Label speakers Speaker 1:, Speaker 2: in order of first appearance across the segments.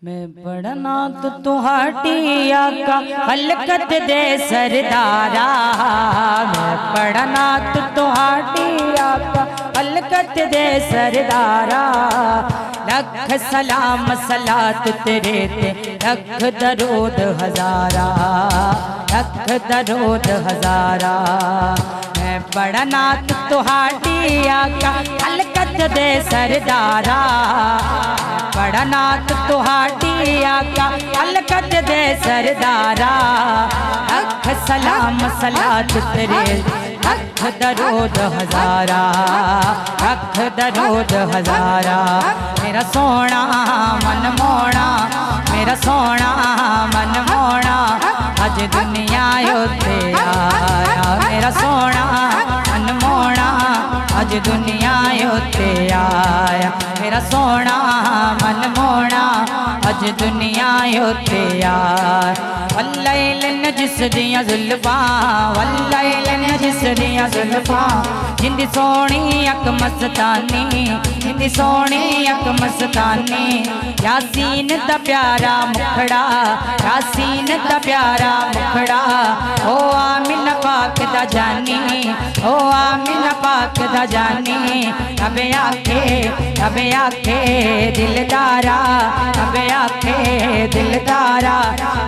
Speaker 1: मैं पढ़ना तो तुहाड़ी आका हलकत दे सरदारा। मैं पढ़ना तो तुहाड़ी आका हलकत दे सरदारा। लख सलाम सलात तेरे ते लख दरूद हजारा, लख दरूद हजारा। मैं पढ़ना तो तुहाड़ी आका हलकत दे सरदारा। पढ़ना तो तुहाड़ी आका हलकत दे सरदारा। लख सलाम सलात तेरे लख दरूद हजारा, लख दरूद हजारा। मेरा सोना मन मोना, मेरा सोना मन मोना, अज दुनिया उत्ते आया। मेरा सोना मन मोना, अज दुनिया उत्ते आया। मेरा सोना मन मोना, अज दुनिया उत्ते आया। वल्लैल नजिस दियां जुल्फां, वल्लैल नजिस दियां जुल्फां। जिंदी सोहनी अक मस्तानी, जिंदी सोहनी अक मस्तानी। यासीन दा प्यारा मुखड़ा, यासीन दा प्यारा मुखड़ा। ओ आमिना पाक दा जानी, ओ आमिना पाक दा जानी। अबे आखे, अबे आखे दिलदारा, अबे आखे दिलदारा।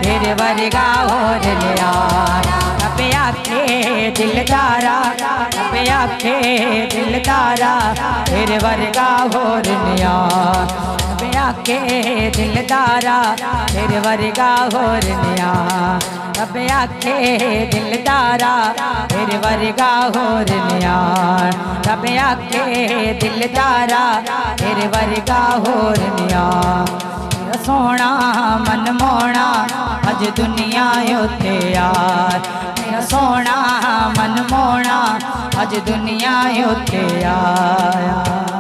Speaker 1: तेरे वर्गा और लिया अबे आखे दिलदारा, अबे आखे दिलदारा। तेरे वर्गा और लिया अबे आखे दिलदारा, तेरे वर्गा और लिया। अबे आखे दिलदारा, तेरे वर्गा और लिया। अबे आखे दिलदारा, तेरे वर्गा और लिया। सोना मन मोना, अज दुनिया उत्ते यार। मेरा सोना मन मोना, अज दुनिया उत्ते आया।